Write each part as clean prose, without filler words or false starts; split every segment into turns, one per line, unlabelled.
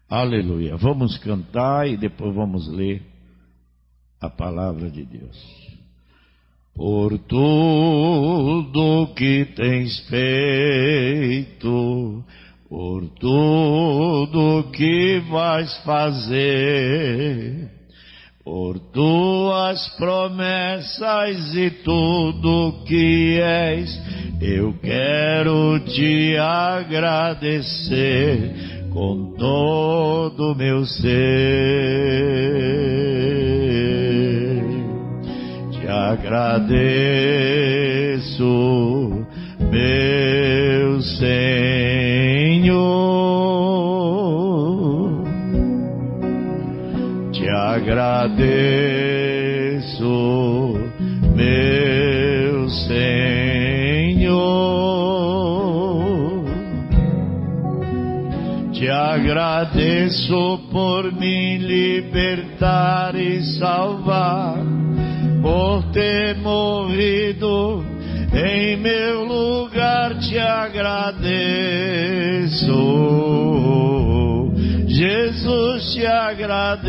Aleluia. Vamos cantar e depois vamos ler a palavra de Deus. Por tudo que tens feito, por tudo que vais fazer, por tuas promessas e tudo que és, eu quero te agradecer com todo o meu ser. Te agradeço, meu Senhor. Te agradeço, meu Senhor. Te agradeço por me libertar e salvar, por ter morrido em meu lugar. Te agradeço, Jesus, te agradeço,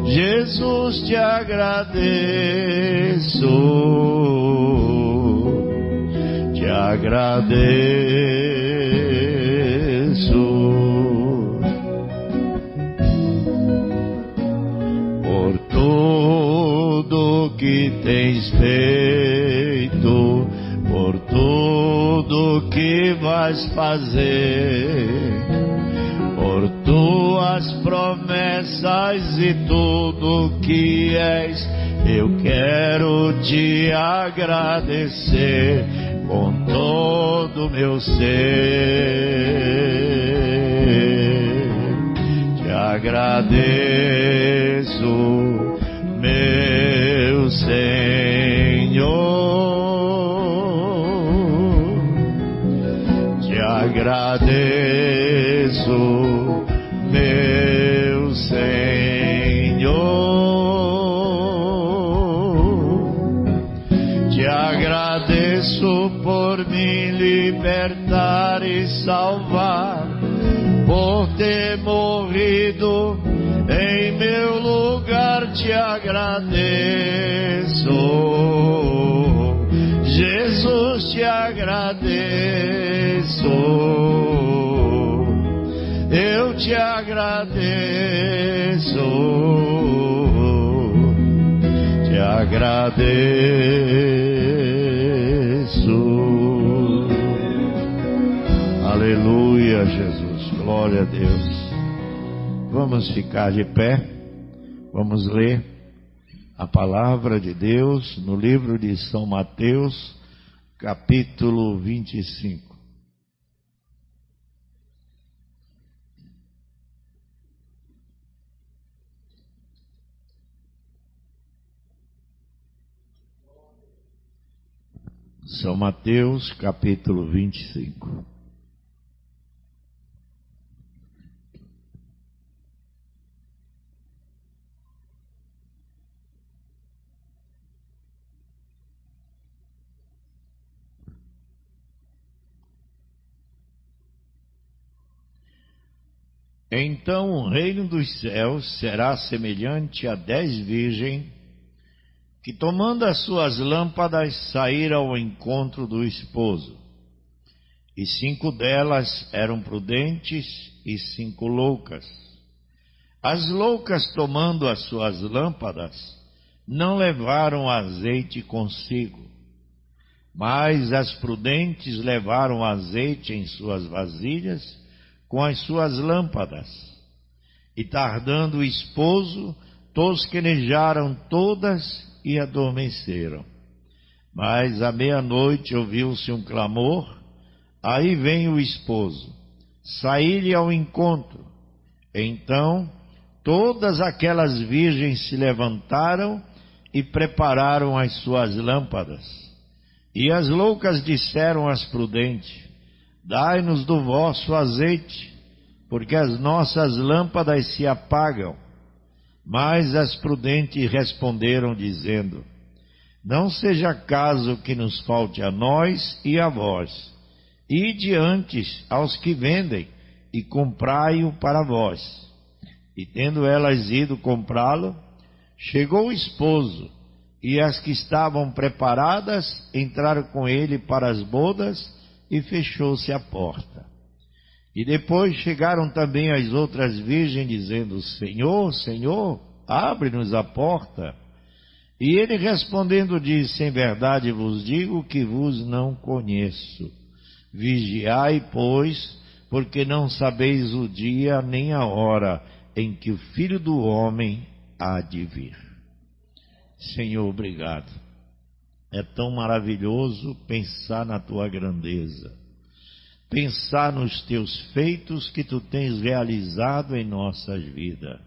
Jesus, te agradeço, te agradeço. Por tudo que tens feito, por tudo que vais fazer, por tuas promessas e tudo que és, eu quero te agradecer com todo o meu ser. Te agradeço, meu Senhor. Te agradeço, meu Senhor. Te agradeço por me libertar e salvar, por ter morrido em meu lugar. Te agradeço, Jesus, te agradeço, eu te agradeço, te agradeço. Aleluia, Jesus, glória a Deus. Vamos ficar de pé, vamos ler a palavra de Deus no livro de São Mateus, capítulo 25. São Mateus, capítulo 25. Então o reino dos céus será semelhante a 10 virgens que, tomando as suas lâmpadas, saíram ao encontro do esposo. E 5 delas eram prudentes e 5 loucas. As loucas, tomando as suas lâmpadas, não levaram azeite consigo, mas as prudentes levaram azeite em suas vasilhas com as suas lâmpadas. E tardando o esposo, tosquenejaram todas e adormeceram. Mas à meia-noite ouviu-se um clamor: aí vem o esposo, saí-lhe ao encontro. Então todas aquelas virgens se levantaram e prepararam as suas lâmpadas. E as loucas disseram às prudentes: dai-nos do vosso azeite, porque as nossas lâmpadas se apagam. Mas as prudentes responderam, dizendo: não seja caso que nos falte a nós e a vós, ide antes aos que vendem, e comprai-o para vós. E tendo elas ido comprá-lo, chegou o esposo, e as que estavam preparadas entraram com ele para as bodas, e fechou-se a porta. E depois chegaram também as outras virgens, dizendo: Senhor, Senhor, abre-nos a porta. E ele respondendo disse: Em verdade vos digo que vos não conheço. Vigiai, pois, porque não sabeis o dia nem a hora em que o Filho do Homem há de vir. Senhor, obrigado. É tão maravilhoso pensar na tua grandeza, pensar nos teus feitos que tu tens realizado em nossas vidas.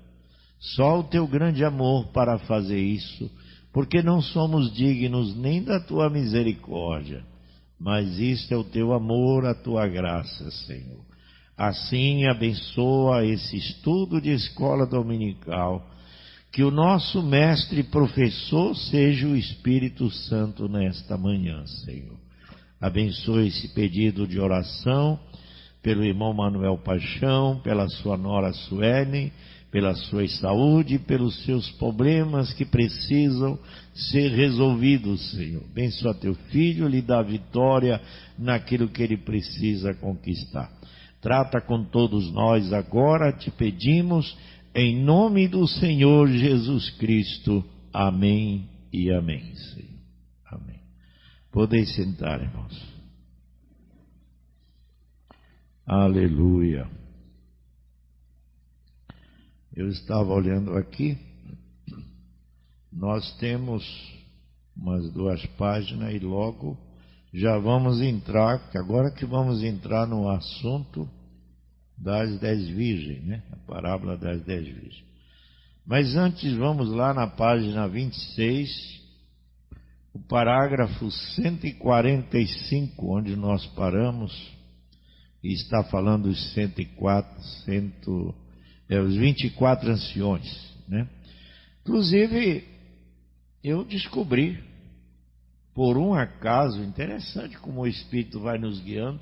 Só o teu grande amor para fazer isso, porque não somos dignos nem da tua misericórdia, mas isto é o teu amor, a tua graça, Senhor. Assim, abençoa esse estudo de escola dominical, que o nosso mestre e professor seja o Espírito Santo nesta manhã, Senhor. Abençoe esse pedido de oração pelo irmão Manuel Paixão, pela sua nora Suene, pela sua saúde, pelos seus problemas que precisam ser resolvidos, Senhor. Abençoa teu filho, lhe dá vitória naquilo que ele precisa conquistar. Trata com todos nós agora, te pedimos, em nome do Senhor Jesus Cristo. Amém e amém, Senhor. Amém. Podeis sentar, irmãos. Aleluia. Eu estava olhando aqui, nós temos umas 2 páginas e logo já vamos entrar, agora que vamos entrar no assunto das 10 virgens, né? A parábola das 10 virgens. Mas antes vamos lá na página 26, o parágrafo 145, onde nós paramos, e está falando os 24 anciões, né? Inclusive, eu descobri, por um acaso, interessante como o Espírito vai nos guiando,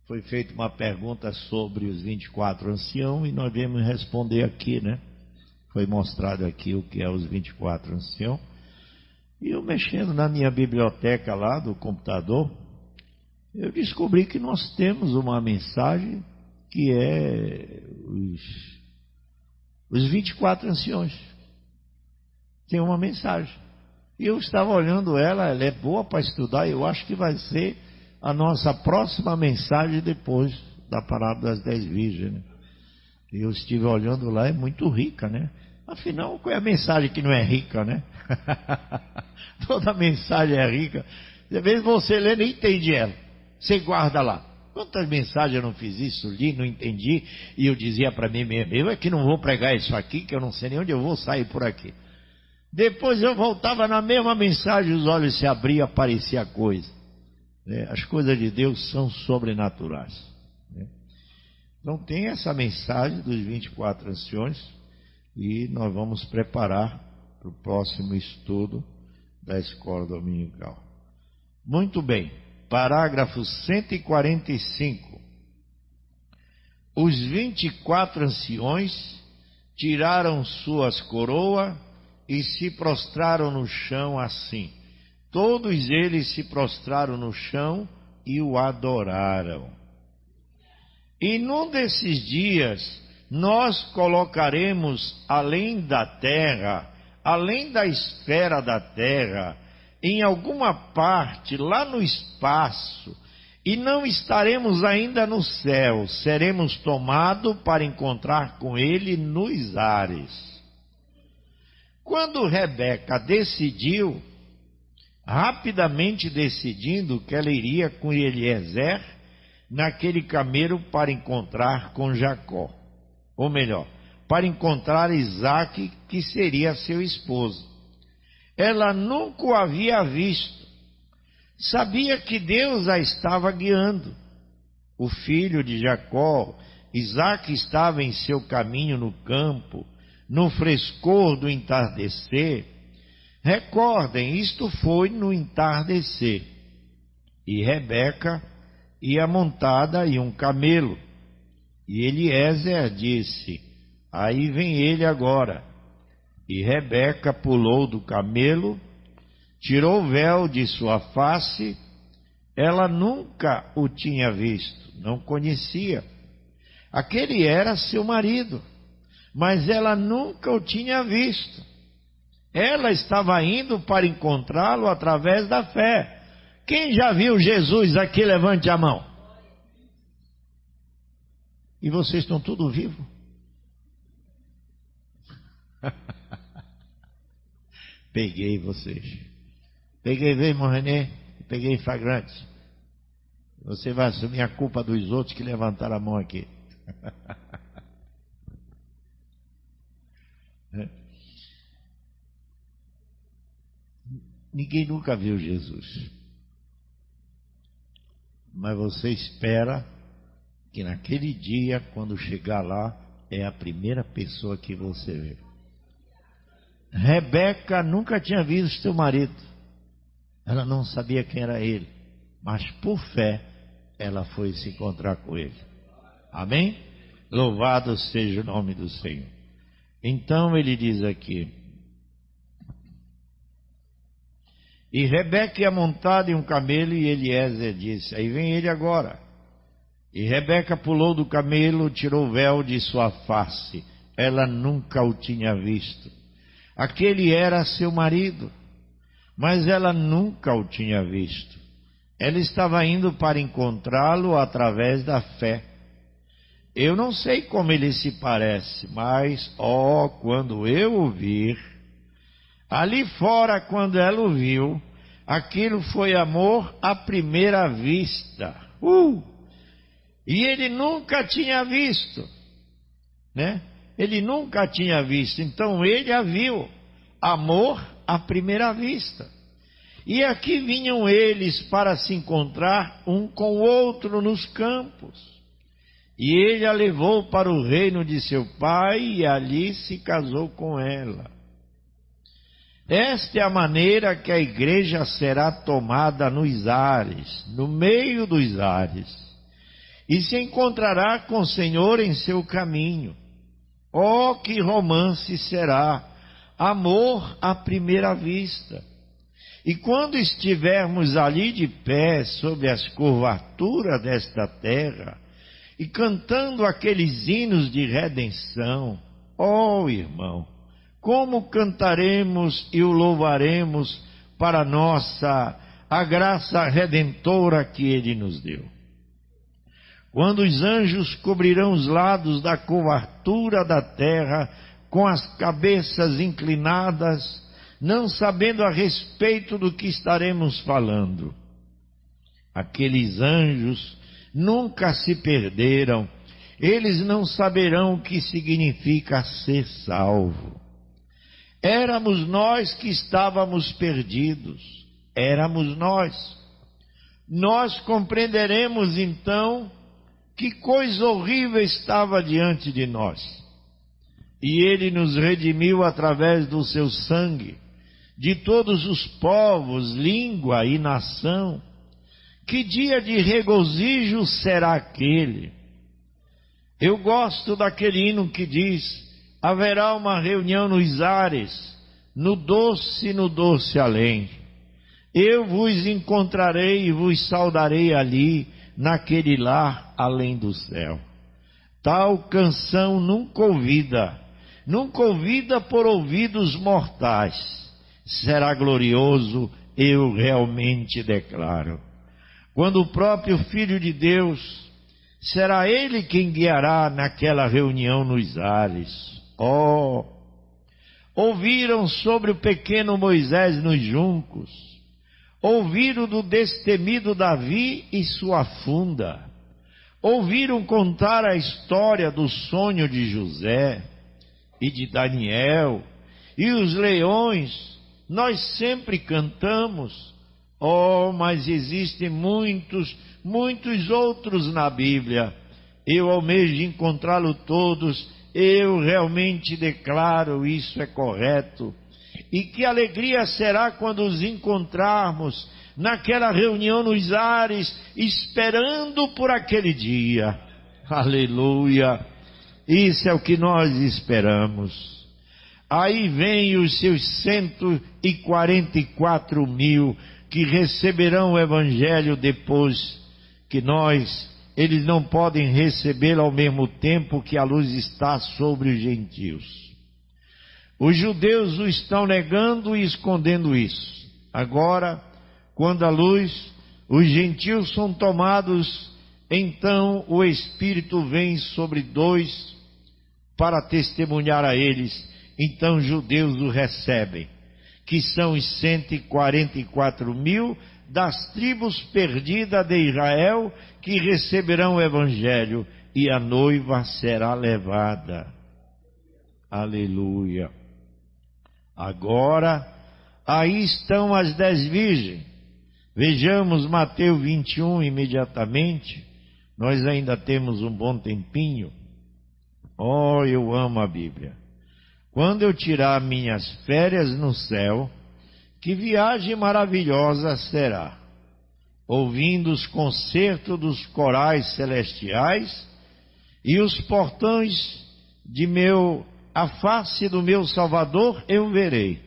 foi feita uma pergunta sobre os 24 anciãos e nós viemos responder aqui, né? Foi mostrado aqui o que é os 24 anciãos. E eu mexendo na minha biblioteca lá do computador, eu descobri que nós temos uma mensagem que é os 24 anciões. Tem uma mensagem. E eu estava olhando ela é boa para estudar, eu acho que vai ser a nossa próxima mensagem depois da parábola das 10 virgens, né? E eu estive olhando lá, é muito rica, né? Afinal, qual é a mensagem que não é rica, né? Toda mensagem é rica. Às vezes você lê e nem entende ela. Você guarda lá. Quantas mensagens eu não fiz isso, li, não entendi, e eu dizia para mim mesmo, eu é que não vou pregar isso aqui, que eu não sei nem onde eu vou sair por aqui. Depois eu voltava na mesma mensagem, os olhos se abriam, aparecia a coisa. As coisas de Deus são sobrenaturais. Então tem essa mensagem dos 24 anciões, e nós vamos preparar para o próximo estudo da escola dominical. Muito bem, parágrafo 145. Os 24 anciões tiraram suas coroas e se prostraram no chão assim. Todos eles se prostraram no chão e o adoraram. E num desses dias nós colocaremos além da terra, além da esfera da terra, em alguma parte lá no espaço, e não estaremos ainda no céu, seremos tomados para encontrar com ele nos ares. Quando Rebeca decidiu, rapidamente decidindo que ela iria com Eliezer naquele camelo para encontrar com Jacó, ou melhor, para encontrar Isaque, que seria seu esposo. Ela nunca o havia visto, sabia que Deus a estava guiando. O filho de Jacó, Isaque, estava em seu caminho no campo, no frescor do entardecer. Recordem, isto foi no entardecer. E Rebeca e a montada e um camelo. E Eliezer disse: aí vem ele agora. E Rebeca pulou do camelo, tirou o véu de sua face. Ela nunca o tinha visto, não conhecia. Aquele era seu marido, mas ela nunca o tinha visto. Ela estava indo para encontrá-lo através da fé. Quem já viu Jesus aqui, levante a mão. E vocês estão tudo vivos? Peguei vocês. Peguei, veio, irmão Renê. Peguei em flagrante. Você vai assumir a culpa dos outros que levantaram a mão aqui. Ninguém nunca viu Jesus. Mas você espera que naquele dia, quando chegar lá, é a primeira pessoa que você vê. Rebeca nunca tinha visto seu marido. Ela não sabia quem era ele. Mas por fé, ela foi se encontrar com ele. Amém? Louvado seja o nome do Senhor. Então ele diz aqui: e Rebeca ia montada em um camelo, e Eliezer disse: aí vem ele agora. E Rebeca pulou do camelo, tirou o véu de sua face. Ela nunca o tinha visto. Aquele era seu marido, mas ela nunca o tinha visto. Ela estava indo para encontrá-lo através da fé. Eu não sei como ele se parece, mas, quando eu o vir, ali fora, quando ela o viu, aquilo foi amor à primeira vista. E ele nunca tinha visto, né? Ele nunca tinha visto, então ele a viu. Amor à primeira vista. E aqui vinham eles para se encontrar um com o outro nos campos. E ele a levou para o reino de seu pai e ali se casou com ela. Esta é a maneira que a igreja será tomada nos ares, no meio dos ares, e se encontrará com o Senhor em seu caminho. Que romance será! Amor à primeira vista. E quando estivermos ali de pé sobre as curvaturas desta terra, e cantando aqueles hinos de redenção, irmão, como cantaremos e o louvaremos para a graça redentora que ele nos deu. Quando os anjos cobrirão os lados da curvatura da terra com as cabeças inclinadas, não sabendo a respeito do que estaremos falando. Aqueles anjos nunca se perderam, eles não saberão o que significa ser salvo. Éramos nós que estávamos perdidos, éramos nós. Nós compreenderemos então que coisa horrível estava diante de nós. E ele nos redimiu através do seu sangue, de todos os povos, língua e nação. Que dia de regozijo será aquele? Eu gosto daquele hino que diz: haverá uma reunião nos ares, no doce além. Eu vos encontrarei e vos saudarei ali, naquele lar além do céu. Tal canção nunca ouvida por ouvidos mortais. Será glorioso, eu realmente declaro. Quando o próprio Filho de Deus, será Ele quem guiará naquela reunião nos ares. Ouviram sobre o pequeno Moisés nos juncos, ouviram do destemido Davi e sua funda, ouviram contar a história do sonho de José e de Daniel e os leões. Nós sempre cantamos, mas existem muitos outros na Bíblia. Eu almejo encontrá-los todos. Eu realmente declaro, isso é correto. E que alegria será quando os encontrarmos, naquela reunião nos ares, esperando por aquele dia. Aleluia! Isso é o que nós esperamos. Aí vem os seus 144 mil que receberão o Evangelho depois que nós. Eles não podem recebê-lo ao mesmo tempo que a luz está sobre os gentios. Os judeus o estão negando e escondendo isso. Agora, quando a luz, os gentios são tomados, então o Espírito vem sobre dois para testemunhar a eles. Então os judeus o recebem, que são os 144 mil das tribos perdidas de Israel, que receberão o Evangelho, e a noiva será levada. Aleluia! Agora, aí estão as 10 virgens. Vejamos Mateus 21 imediatamente. Nós ainda temos um bom tempinho. Oh, eu amo a Bíblia. Quando eu tirar minhas férias no céu, que viagem maravilhosa será, ouvindo os concertos dos corais celestiais e os portões a face do meu Salvador eu verei,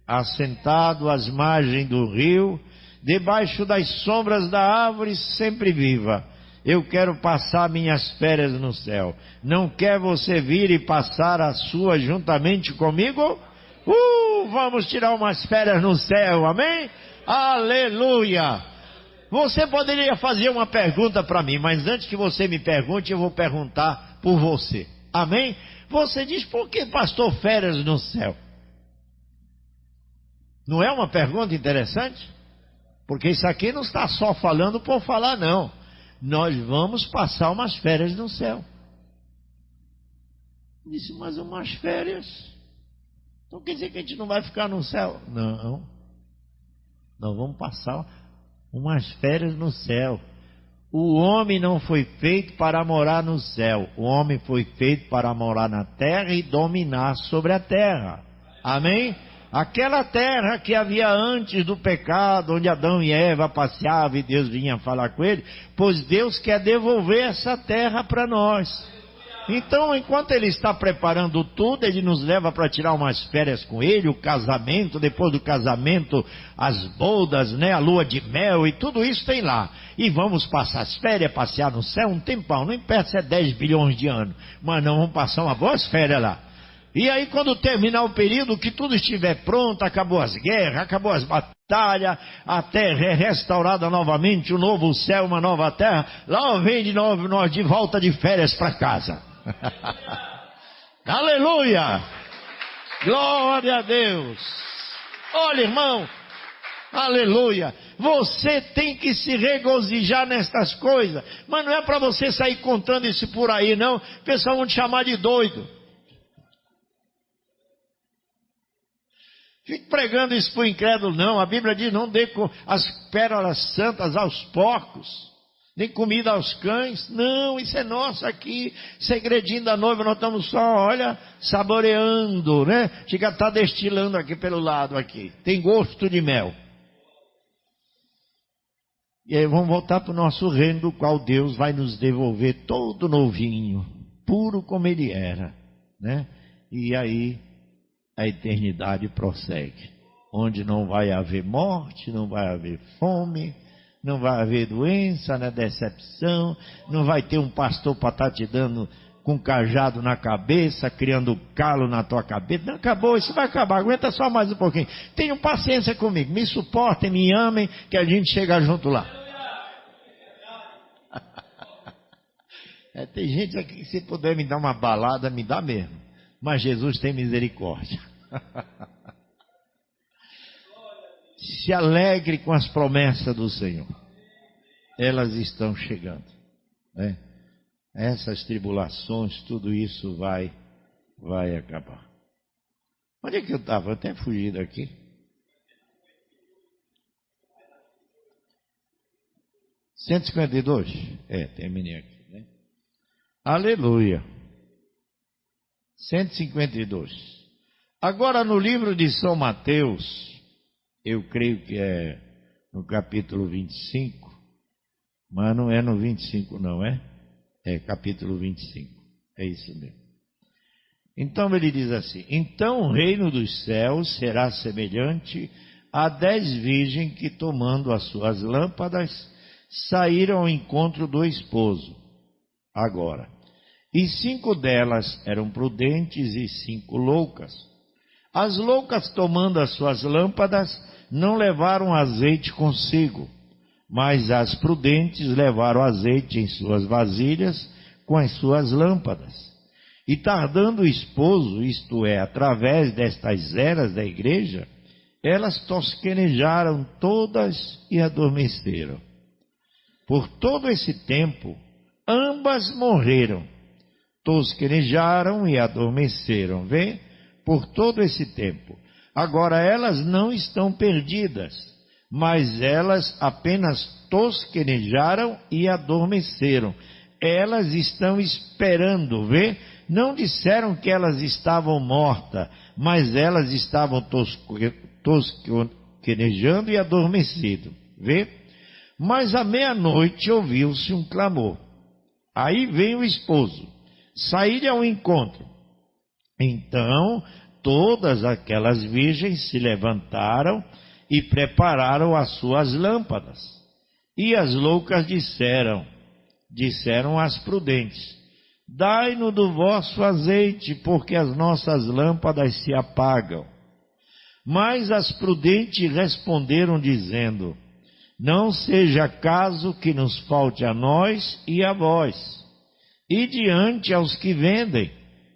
assentado às margens do rio, debaixo das sombras da árvore sempre viva. Eu quero passar minhas férias no céu. Não quer você vir e passar a sua juntamente comigo? Vamos tirar umas férias no céu, amém? Aleluia! Você poderia fazer uma pergunta para mim, mas antes que você me pergunte, eu vou perguntar por você, amém? Você diz, por que pastor férias no céu? Não é uma pergunta interessante? Porque isso aqui não está só falando por falar, não. Nós vamos passar umas férias no céu. Disse, mas umas férias? Então quer dizer que a gente não vai ficar no céu? Não. Nós vamos passar umas férias no céu. O homem não foi feito para morar no céu. O homem foi feito para morar na terra e dominar sobre a terra. Amém? Aquela terra que havia antes do pecado, onde Adão e Eva passeavam e Deus vinha falar com ele, pois Deus quer devolver essa terra para nós. Então, enquanto Ele está preparando tudo, Ele nos leva para tirar umas férias com Ele, o casamento, depois do casamento, as bodas, né, a lua de mel e tudo isso tem lá. E vamos passar as férias, passear no céu um tempão, não importa se é 10 bilhões de anos, mas não, vamos passar uma boas férias lá. E aí quando terminar o período, que tudo estiver pronto, acabou as guerras, acabou as batalhas, a terra é restaurada novamente, um novo céu, uma nova terra, lá vem de novo nós de volta de férias para casa. Aleluia! Glória a Deus! Olha, irmão, aleluia! Você tem que se regozijar nestas coisas, mas não é para você sair contando isso por aí, não. O pessoal vão te chamar de doido. Fique pregando isso para o incrédulo, não. A Bíblia diz, não dê as pérolas santas aos porcos, nem comida aos cães. Não, isso é nosso aqui, segredinho da noiva, nós estamos só, olha, saboreando, né? Chega a estar destilando aqui pelo lado aqui. Tem gosto de mel. E aí vamos voltar para o nosso reino, do qual Deus vai nos devolver todo novinho, puro como ele era, né? E aí a eternidade prossegue, onde não vai haver morte, não vai haver fome, não vai haver doença, né, decepção, não vai ter um pastor para estar te dando com cajado na cabeça, criando calo na tua cabeça. Não, acabou, isso vai acabar, aguenta só mais um pouquinho. Tenham paciência comigo, me suportem, me amem, que a gente chega junto lá. Tem gente aqui que se puder me dar uma balada, me dá mesmo. Mas Jesus tem misericórdia. Se alegre com as promessas do Senhor. Elas estão chegando, né? Essas tribulações, tudo isso vai acabar. Onde é que eu estava? Eu até fugi daqui. (152) terminei aqui, né? Aleluia. 152. Agora no livro de São Mateus, eu creio que é no capítulo 25, mas não é no 25 não, é? É capítulo 25, é isso mesmo. Então ele diz assim: então o reino dos céus será semelhante a 10 virgens que, tomando as suas lâmpadas, saíram ao encontro do esposo. Agora, e 5 delas eram prudentes e 5 loucas. As loucas, tomando as suas lâmpadas, não levaram azeite consigo, mas as prudentes levaram azeite em suas vasilhas com as suas lâmpadas. E tardando o esposo, isto é, através destas eras da igreja, elas tosquenejaram todas e adormeceram. Por todo esse tempo, ambas morreram, tosquenejaram e adormeceram, vê? Por todo esse tempo. Agora elas não estão perdidas, mas elas apenas tosquenejaram e adormeceram. Elas estão esperando, vê? Não disseram que elas estavam mortas, mas elas estavam tosquenejando e adormecido, vê? Mas à meia-noite ouviu-se um clamor. Aí vem o esposo, saíram ao encontro. Então todas aquelas virgens se levantaram e prepararam as suas lâmpadas. E as loucas disseram às prudentes: dai-nos do vosso azeite, porque as nossas lâmpadas se apagam. Mas as prudentes responderam, dizendo: não seja caso que nos falte a nós e a vós. E diante aos que vendem,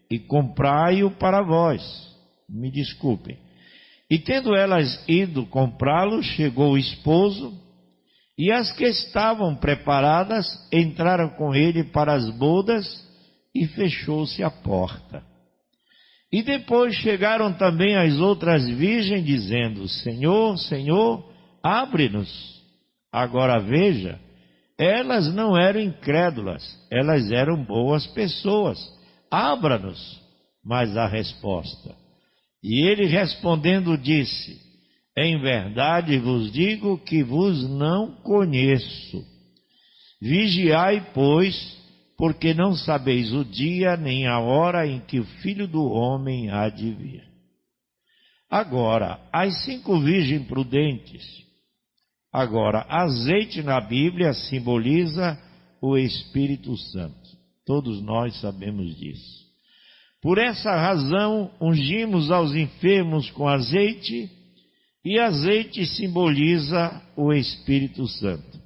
e comprai-o para vós. Me desculpem. E tendo elas ido comprá-lo, chegou o esposo, e as que estavam preparadas entraram com ele para as bodas, e fechou-se a porta. E depois chegaram também as outras virgens, dizendo: Senhor, Senhor, abre-nos. Agora veja, elas não eram incrédulas, elas eram boas pessoas. Abra-nos. Mas a resposta: e ele respondendo disse: em verdade vos digo que vos não conheço. Vigiai, pois, porque não sabeis o dia nem a hora em que o Filho do Homem há de vir. Agora, as 5 virgens prudentes. Agora, azeite na Bíblia simboliza o Espírito Santo. Todos nós sabemos disso. Por essa razão, ungimos aos enfermos com azeite, e azeite simboliza o Espírito Santo.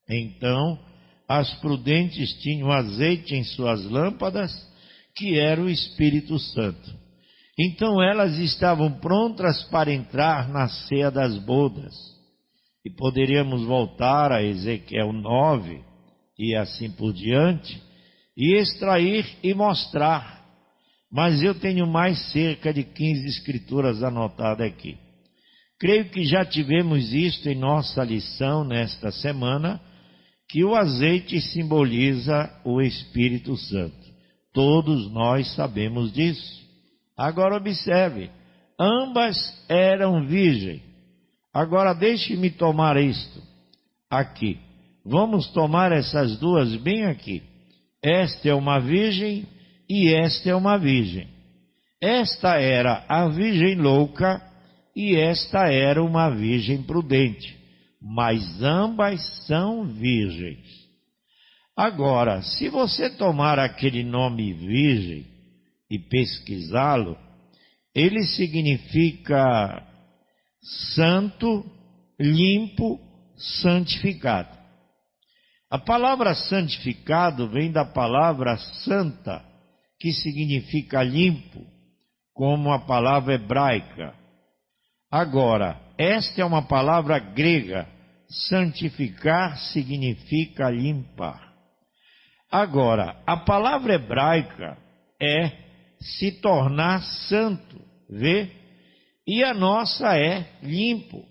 Então, as prudentes tinham azeite em suas lâmpadas, que era o Espírito Santo. Então elas estavam prontas para entrar na ceia das bodas. E poderíamos voltar a Ezequiel 9, e assim por diante, e extrair e mostrar. Mas eu tenho mais cerca de 15 escrituras anotadas aqui. Creio que já tivemos isto em nossa lição nesta semana, que o azeite simboliza o Espírito Santo. Todos nós sabemos disso. Agora observe, ambas eram virgens. Agora deixe-me tomar isto aqui. Vamos tomar essas duas bem aqui. Esta é uma virgem e esta é uma virgem. Esta era a virgem louca e esta era uma virgem prudente. Mas ambas são virgens. Agora, se você tomar aquele nome virgem e pesquisá-lo, ele significa santo, limpo, santificado. A palavra santificado vem da palavra santa, que significa limpo, como a palavra hebraica. Agora, esta é uma palavra grega. Santificar significa limpar. Agora, a palavra hebraica é se tornar santo, vê? E a nossa é limpo.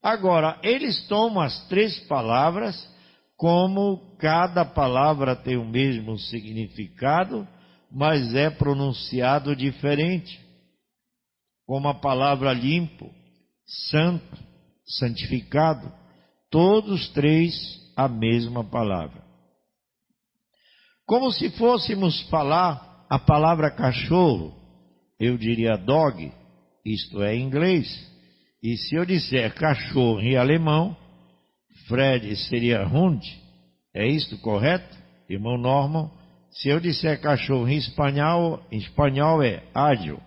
Agora, eles tomam as 3 palavras, como cada palavra tem o mesmo significado, mas é pronunciado diferente. Como a palavra limpo, santo, santificado, todos três a mesma palavra. Como se fôssemos falar a palavra cachorro, eu diria dog, isto é em inglês, e se eu disser cachorro em alemão, Fred seria Hund, é isto correto, irmão Norman? Se eu disser cachorro em espanhol é ágil,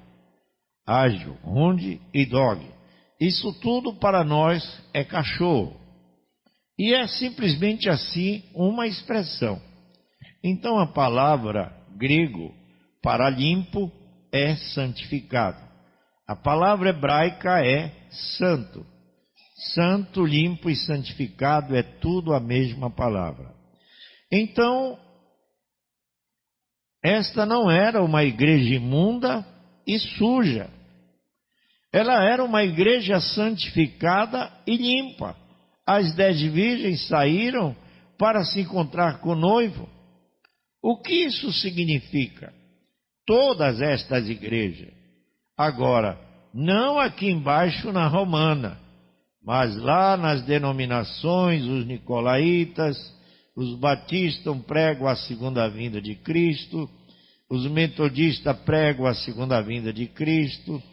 Hund e dog. Isso tudo para nós é cachorro. E é simplesmente assim uma expressão. Então a palavra grego para limpo é santificado. A palavra hebraica é santo. Santo, limpo e santificado é tudo a mesma palavra. Então, esta não era uma igreja imunda e suja. Ela era uma igreja santificada e limpa. As 10 virgens saíram para se encontrar com o noivo. O que isso significa? Todas estas igrejas. Agora, não aqui embaixo na romana, mas lá nas denominações, os nicolaítas, os batistas pregam a segunda vinda de Cristo, os metodistas pregam a segunda vinda de Cristo,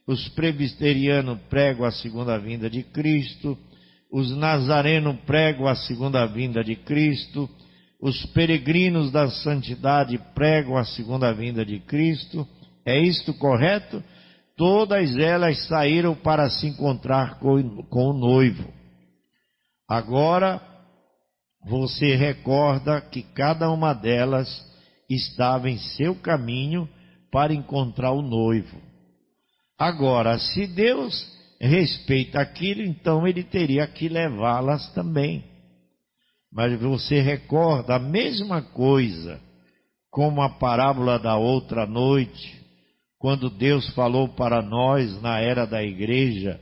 os presbiterianos pregam a segunda vinda de Cristo, os nazarenos pregam a segunda vinda de Cristo, os peregrinos da santidade pregam a segunda vinda de Cristo. É isto correto? Todas elas saíram para se encontrar com o noivo. Agora, você recorda que cada uma delas estava em seu caminho para encontrar o noivo. Agora, se Deus respeita aquilo, então ele teria que levá-las também. Mas você recorda a mesma coisa, como a parábola da outra noite, quando Deus falou para nós na era da igreja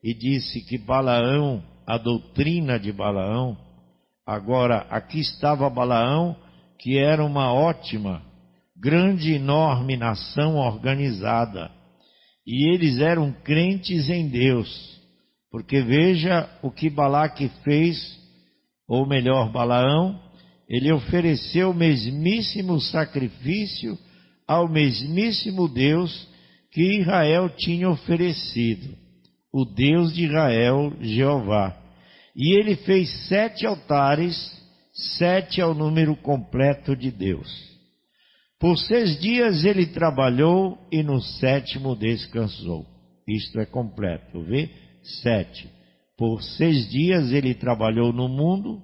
e disse que Balaão, a doutrina de Balaão, agora aqui estava Balaão, que era uma ótima, grande, enorme nação organizada, e eles eram crentes em Deus, porque veja o que Balaque fez, ou melhor, Balaão, ele ofereceu o mesmíssimo sacrifício ao mesmíssimo Deus que Israel tinha oferecido, o Deus de Israel, Jeová. E ele fez 7 altares, 7 é o número completo de Deus. Por 6 dias ele trabalhou e no 7º descansou. Isto é completo, vê? 7. Por 6 dias ele trabalhou no mundo.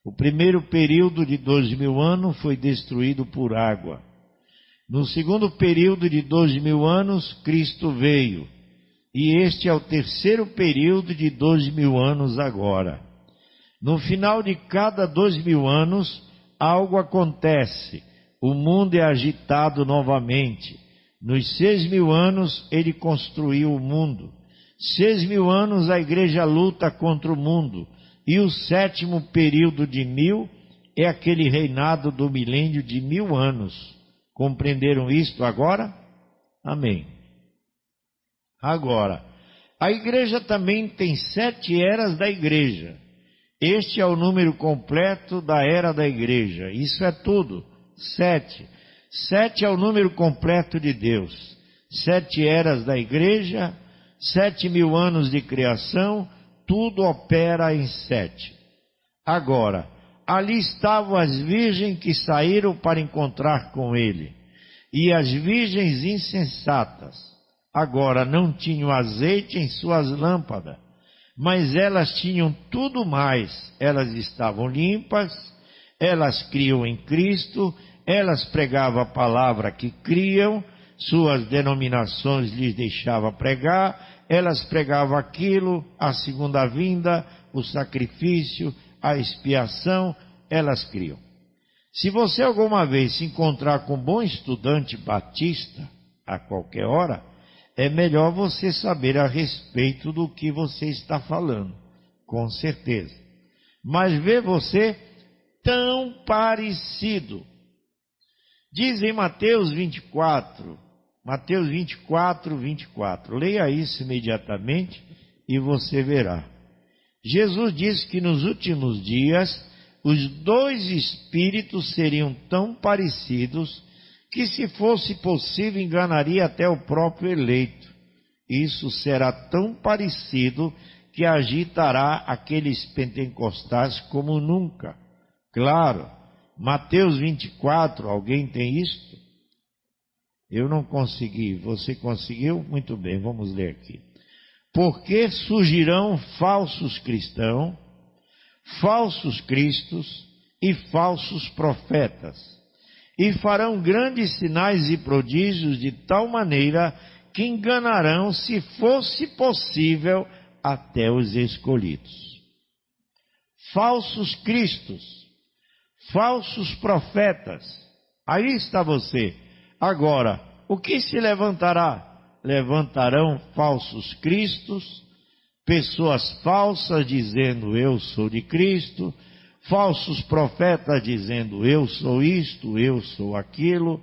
O primeiro período de 2000 anos foi destruído por água. No segundo período de 2000 anos, Cristo veio. E este é o terceiro período de 2000 anos agora. No final de cada 2000 anos, algo acontece. O mundo é agitado novamente. Nos 6000 anos, ele construiu o mundo. 6000 anos a igreja luta contra o mundo. E o 7º período de 1000 é aquele reinado do milênio de 1000 anos. Compreenderam isto agora? Amém. Agora, a igreja também tem 7 eras da igreja. Este é o número completo da era da igreja. Isso é tudo. 7. 7 é o número completo de Deus. 7 eras da igreja, 7000 anos de criação, tudo opera em 7. Agora, ali estavam as virgens que saíram para encontrar com ele, e as virgens insensatas. Agora não tinham azeite em suas lâmpadas, mas elas tinham tudo mais. Elas estavam limpas, elas criam em Cristo, elas pregavam a palavra que criam, suas denominações lhes deixavam pregar, elas pregavam aquilo, a segunda vinda, o sacrifício, a expiação, elas criam. Se você alguma vez se encontrar com um bom estudante batista, a qualquer hora, é melhor você saber a respeito do que você está falando, com certeza. Mas vê você tão parecido. Diz em Mateus 24, 24. Leia isso imediatamente e você verá. Jesus disse que nos últimos dias os dois espíritos seriam tão parecidos que, se fosse possível, enganaria até o próprio eleito. Isso será tão parecido que agitará aqueles pentecostais como nunca. Claro, Mateus 24, alguém tem isto? Eu não consegui, você conseguiu? Muito bem, vamos ler aqui. Porque surgirão falsos cristãos, falsos cristos e falsos profetas, e farão grandes sinais e prodígios de tal maneira que enganarão, se fosse possível, até os escolhidos. Falsos cristos, falsos profetas, aí está você. Agora, o que se levantará? Levantarão falsos cristos, pessoas falsas dizendo eu sou de Cristo, falsos profetas dizendo eu sou isto, eu sou aquilo,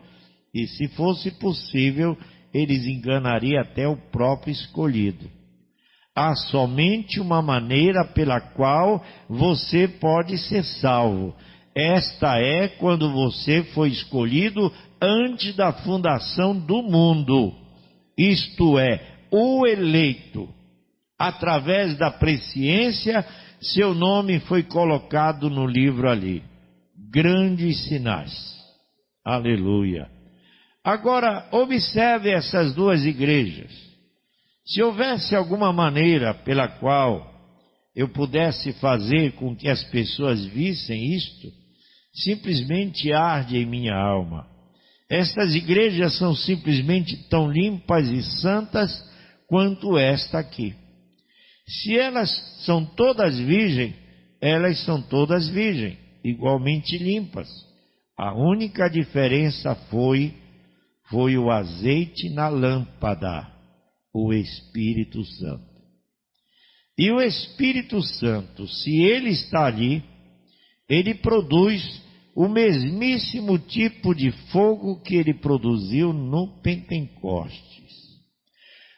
e se fosse possível, eles enganariam até o próprio escolhido. Há somente uma maneira pela qual você pode ser salvo. Esta é quando você foi escolhido antes da fundação do mundo. Isto é, o eleito. Através da presciência, seu nome foi colocado no livro ali. Grandes sinais. Aleluia. Agora, observe essas duas igrejas. Se houvesse alguma maneira pela qual eu pudesse fazer com que as pessoas vissem isto, simplesmente arde em minha alma. Estas igrejas são simplesmente tão limpas e santas quanto esta aqui. Se elas são todas virgens, elas são todas virgens, igualmente limpas. A única diferença foi o azeite na lâmpada, o Espírito Santo. E o Espírito Santo, se ele está ali, ele produz o mesmíssimo tipo de fogo que ele produziu no Pentecostes.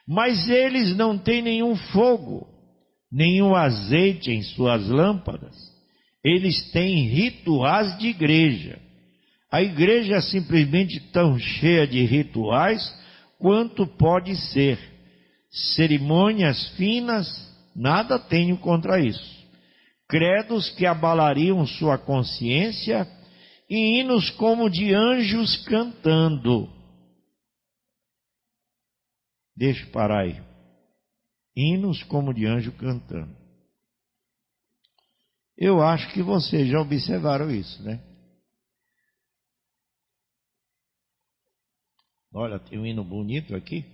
Mas eles não têm nenhum fogo, nenhum azeite em suas lâmpadas. Eles têm rituais de igreja. A igreja é simplesmente tão cheia de rituais quanto pode ser. Cerimônias finas, nada tenho contra isso. Credos que abalariam sua consciência e hinos como de anjos cantando. Deixa eu parar aí. Hinos como de anjo cantando. Eu acho que vocês já observaram isso, né? Olha, tem um hino bonito aqui.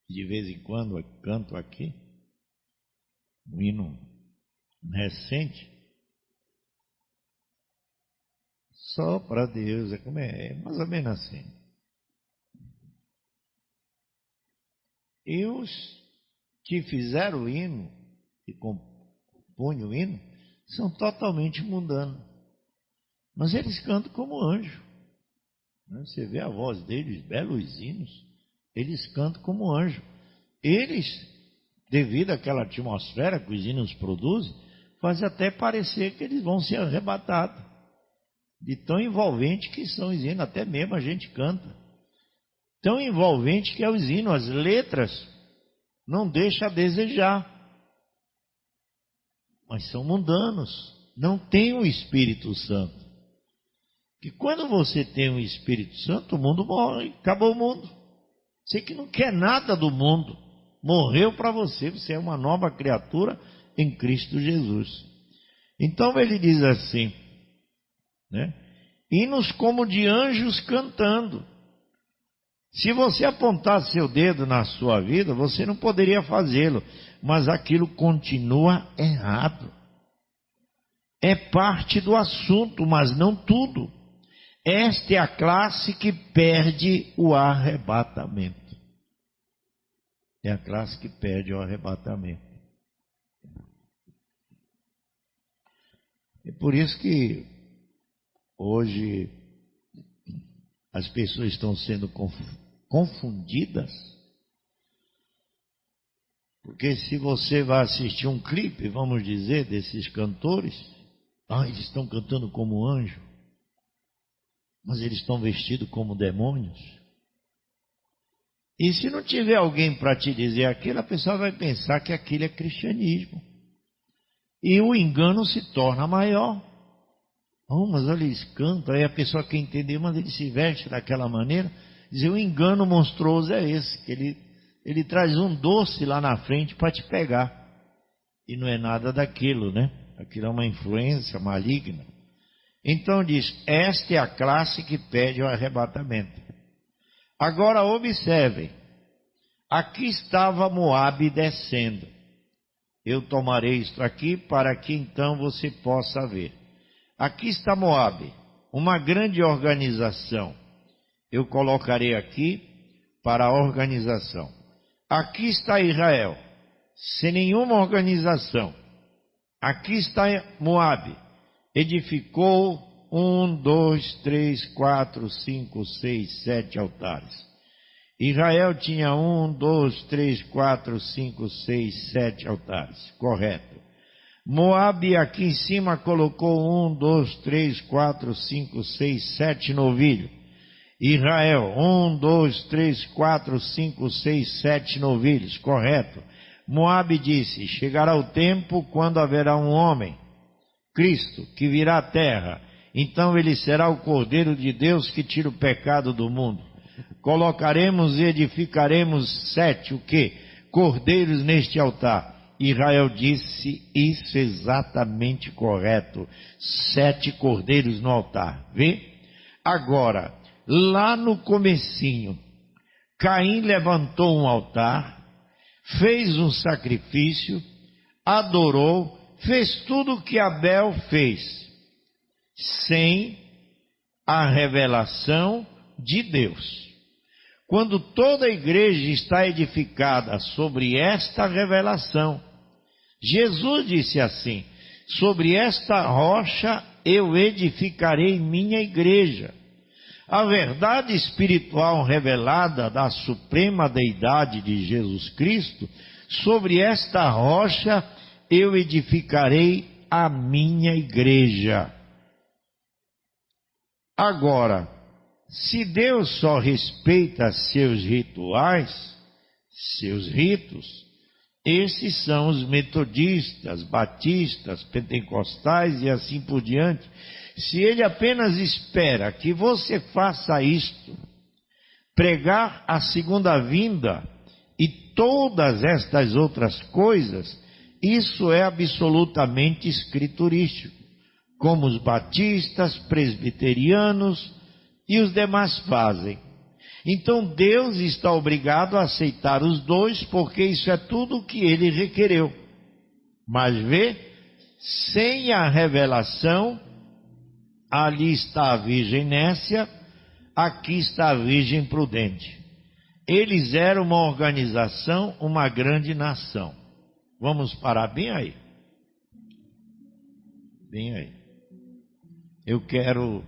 De vez em quando eu canto aqui. Um hino recente. Só para Deus, é mais ou menos assim. E os que fizeram o hino, que compõem o hino, são totalmente mundanos. Mas eles cantam como anjo. Você vê a voz deles, belos hinos, eles cantam como anjo. Eles, devido àquela atmosfera que os hinos produzem, faz até parecer que eles vão ser arrebatados. De tão envolvente que são os hinos, até mesmo a gente canta. Tão envolvente que é os hinos, as letras não deixam a desejar. Mas são mundanos, não tem o Espírito Santo. Que quando você tem o Espírito Santo, o mundo morre, acabou o mundo. Você que não quer nada do mundo, morreu para você, você é uma nova criatura em Cristo Jesus. Então ele diz assim, né? Hinos como de anjos cantando. Se você apontasse seu dedo na sua vida, você não poderia fazê-lo, mas aquilo continua errado. É parte do assunto, mas não tudo. Esta é a classe que perde o arrebatamento. É a classe que perde o arrebatamento. É por isso que hoje as pessoas estão sendo confundidas Porque se você vai assistir um clipe, vamos dizer, desses cantores, eles estão cantando como anjo, mas eles estão vestidos como demônios. E se não tiver alguém para te dizer aquilo, a pessoa vai pensar que aquilo é cristianismo. E o engano se torna maior. Mas olha, eles cantam, aí a pessoa quer entender, mas ele se veste daquela maneira. Dizer, o engano monstruoso é esse, que ele traz um doce lá na frente para te pegar. E não é nada daquilo, né? Aquilo é uma influência maligna. Então diz, esta é a classe que pede o arrebatamento. Agora observem, aqui estava Moabe descendo. Eu tomarei isto aqui para que então você possa ver. Aqui está Moabe, uma grande organização. Eu colocarei aqui para a organização. Aqui está Israel, sem nenhuma organização. Aqui está Moabe, edificou 1, 2, 3, 4, 5, 6, 7 altares. Israel tinha 1, 2, 3, 4, 5, 6, 7 altares. Correto. Moabe aqui em cima colocou 1, 2, 3, 4, 5, 6, 7 novilhos. Israel, 1, 2, 3, 4, 5, 6, 7 novilhos. Correto. Moabe disse, chegará o tempo quando haverá um homem, Cristo, que virá à terra. Então ele será o Cordeiro de Deus que tira o pecado do mundo. Colocaremos e edificaremos 7, o quê? Cordeiros neste altar. Israel disse, isso é exatamente correto. 7 cordeiros no altar. Vê? Agora, lá no comecinho, Caim levantou um altar, fez um sacrifício, adorou, fez tudo o que Abel fez, sem a revelação de Deus. Quando toda a igreja está edificada sobre esta revelação, Jesus disse assim, sobre esta rocha eu edificarei minha igreja. A verdade espiritual revelada da suprema deidade de Jesus Cristo, sobre esta rocha eu edificarei a minha igreja. Agora, se Deus só respeita seus rituais, seus ritos, esses são os metodistas, batistas, pentecostais e assim por diante. Se ele apenas espera que você faça isto, pregar a segunda vinda e todas estas outras coisas, isso é absolutamente escriturístico, como os batistas, presbiterianos e os demais fazem. Então Deus está obrigado a aceitar os dois, porque isso é tudo o que ele requereu. Mas vê, sem a revelação, ali está a virgem nécia, aqui está a virgem prudente. Eles eram uma organização, uma grande nação. Vamos parar bem aí. Bem aí. Eu quero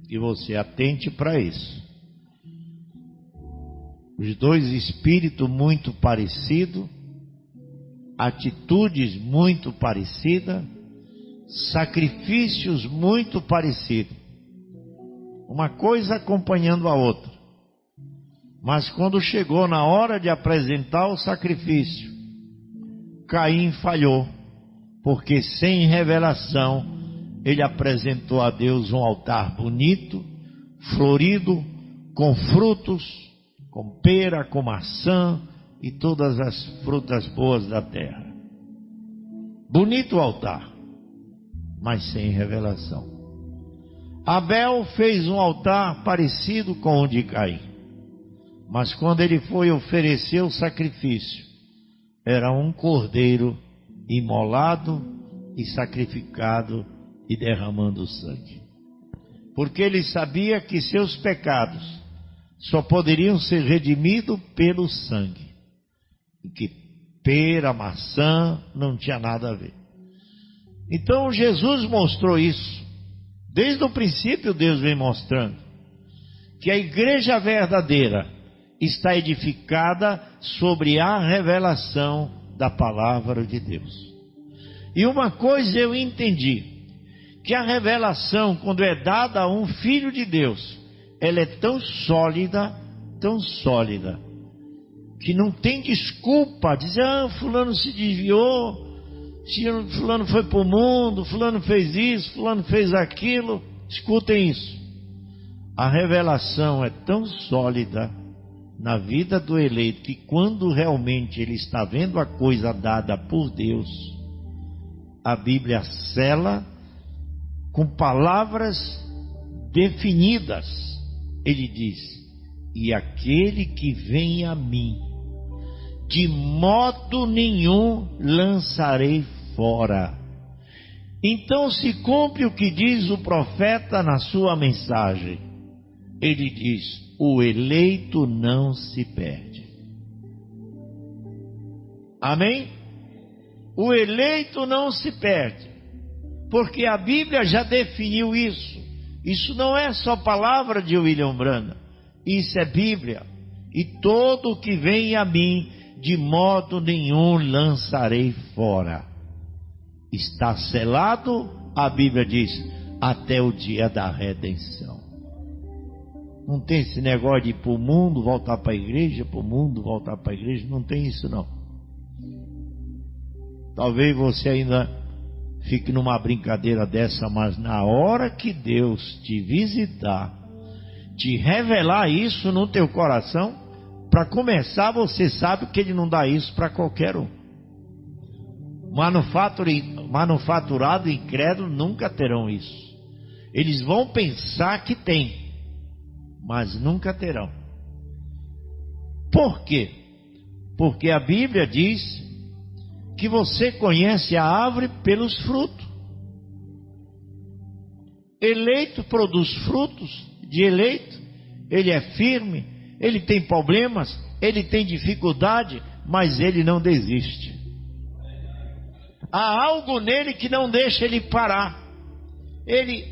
que você atente para isso. Os dois espíritos muito parecidos, atitudes muito parecidas, sacrifícios muito parecidos. Uma coisa acompanhando a outra. Mas quando chegou na hora de apresentar o sacrifício, Caim falhou, porque sem revelação ele apresentou a Deus um altar bonito, florido, com frutos, com pera, com maçã e todas as frutas boas da terra. Bonito o altar, mas sem revelação. Abel fez um altar parecido com o de Caim, mas quando ele foi oferecer o sacrifício, era um cordeiro imolado e sacrificado e derramando sangue. Porque ele sabia que seus pecados só poderiam ser redimidos pelo sangue. E que pera, maçã, não tinha nada a ver. Então Jesus mostrou isso. Desde o princípio Deus vem mostrando que a igreja verdadeira está edificada sobre a revelação da palavra de Deus. E uma coisa eu entendi, que a revelação, quando é dada a um filho de Deus, ela é tão sólida, que não tem desculpa dizer, fulano se desviou, fulano foi para o mundo, fulano fez isso, fulano fez aquilo. Escutem isso, a revelação é tão sólida na vida do eleito, que quando realmente ele está vendo a coisa dada por Deus, a Bíblia sela com palavras definidas. Ele diz: e aquele que vem a mim, de modo nenhum lançarei fora. Então se cumpre o que diz o profeta na sua mensagem. Ele diz: o eleito não se perde. Amém? O eleito não se perde, porque a Bíblia já definiu isso. Isso não é só palavra de William Branham, isso é Bíblia. E todo o que vem a mim, de modo nenhum lançarei fora. Está selado, a Bíblia diz, até o dia da redenção. Não tem esse negócio de ir para o mundo, voltar para a igreja, para o mundo, voltar para a igreja. Não tem isso não. Talvez você ainda fique numa brincadeira dessa, mas na hora que Deus te visitar, te revelar isso no teu coração, para começar, você sabe que Ele não dá isso para qualquer um. Manufaturado e incrédulo nunca terão isso. Eles vão pensar que tem, mas nunca terão. Por quê? Porque a Bíblia diz que você conhece a árvore pelos frutos. Eleito produz frutos de eleito. Ele é firme, ele tem problemas, ele tem dificuldade, mas ele não desiste. Há algo nele que não deixa ele parar. Ele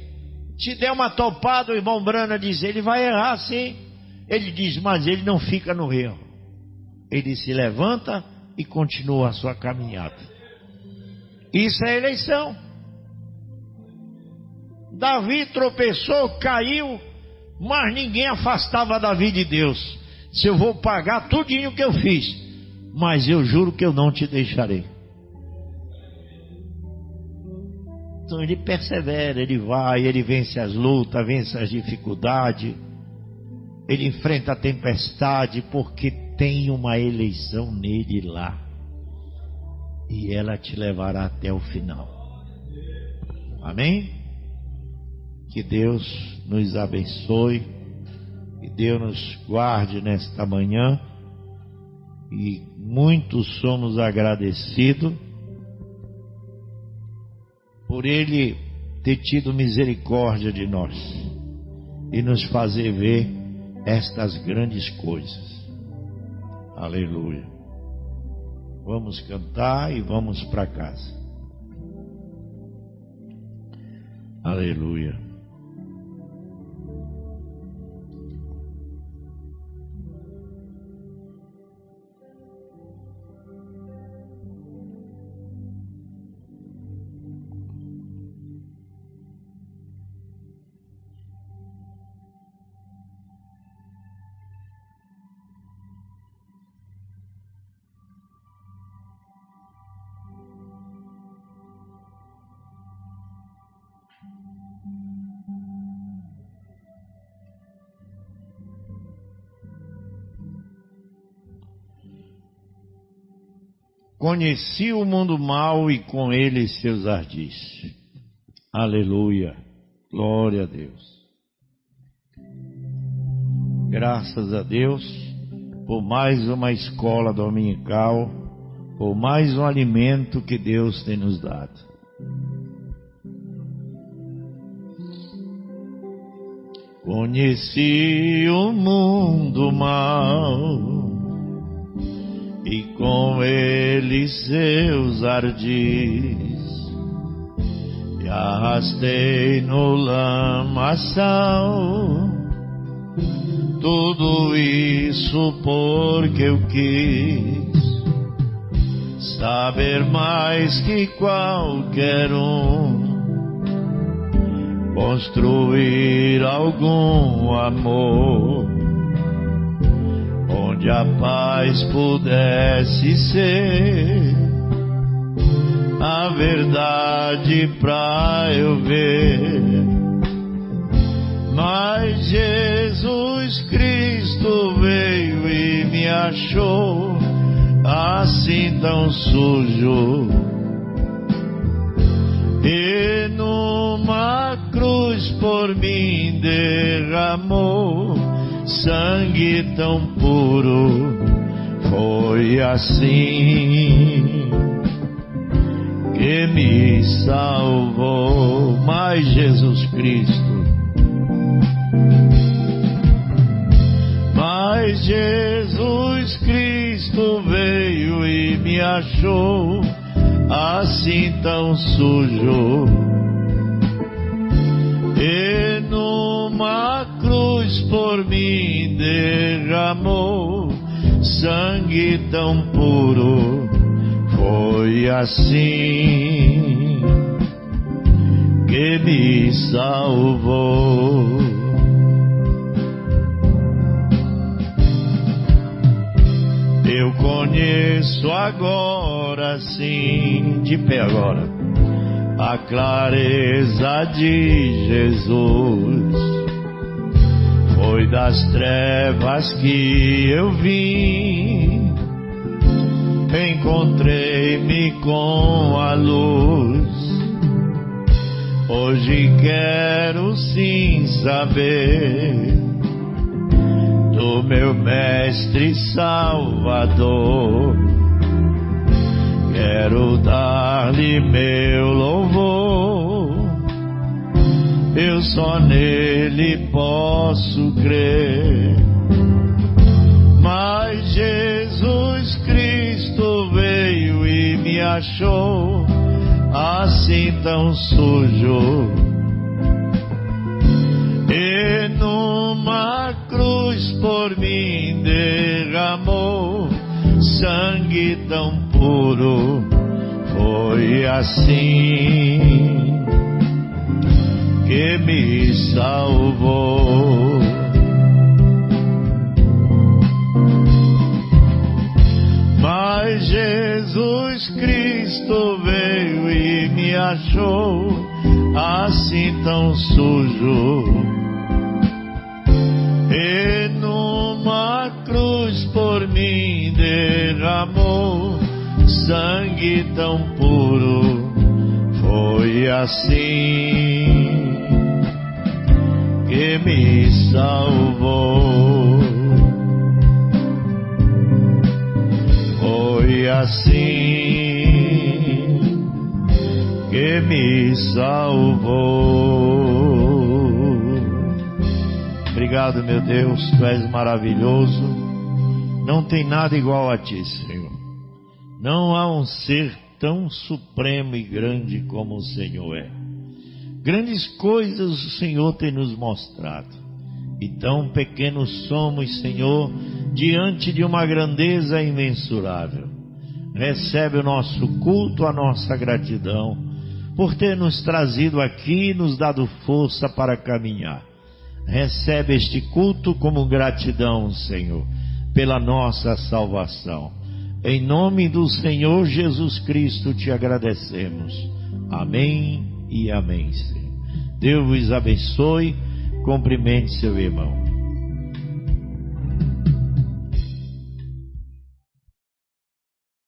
te der uma topada, o irmão Branham diz, ele vai errar sim. Ele diz, mas ele não fica no erro. Ele se levanta e continua a sua caminhada. Isso é eleição. Davi tropeçou, caiu, mas ninguém afastava Davi de Deus. Se eu vou pagar tudinho que eu fiz, mas eu juro que eu não te deixarei. Então ele persevera, ele vai, ele vence as lutas, vence as dificuldades, ele enfrenta a tempestade, porque tem uma eleição nele lá, e ela te levará até o final. Amém? Que Deus nos abençoe, que Deus nos guarde nesta manhã, e muito somos agradecidos por Ele ter tido misericórdia de nós e nos fazer ver estas grandes coisas. Aleluia. Vamos cantar e vamos para casa. Aleluia. Conheci o mundo mau e com ele seus ardis. Aleluia. Glória a Deus. Graças a Deus por mais uma escola dominical, por mais um alimento que Deus tem nos dado. Conheci o mundo mau e com ele seus ardis, e arrastei no lamaçal Tudo isso porque eu quis saber mais que qualquer construir algum amor onde a paz pudesse ser a verdade pra eu ver. Mas Jesus Cristo veio e me achou assim tão sujo, e numa cruz por mim derramou sangue tão puro. Foi assim que me salvou. Mas Jesus Cristo, mas Jesus Cristo veio e me achou assim tão sujo, e numa cruz por mim derramou sangue tão puro. Foi assim que me salvou. Eu conheço agora sim, de pé agora, a clareza de Jesus. Foi das trevas que eu vim, encontrei-me com a luz. Hoje quero sim saber do meu Mestre Salvador. Quero dar-lhe meu louvor, eu só nele posso crer. Mas Jesus Cristo veio e me achou assim tão sujo, e numa cruz por mim derramou sangue tão puro. Foi assim que me salvou. Mas Jesus Cristo veio e me achou assim tão sujo, e numa cruz por mim derramou sangue tão puro. Foi assim que me salvou. Foi assim que me salvou. Obrigado, meu Deus, Tu és maravilhoso. Não tem nada igual a Ti, Senhor. Não há um ser tão supremo e grande como o Senhor é. Grandes coisas o Senhor tem nos mostrado, e tão pequenos somos, Senhor, diante de uma grandeza imensurável. Recebe o nosso culto, a nossa gratidão, por ter nos trazido aqui e nos dado força para caminhar. Recebe este culto como gratidão, Senhor, pela nossa salvação. Em nome do Senhor Jesus Cristo te agradecemos. Amém e amém, Senhor. Deus vos abençoe. Cumprimente seu irmão.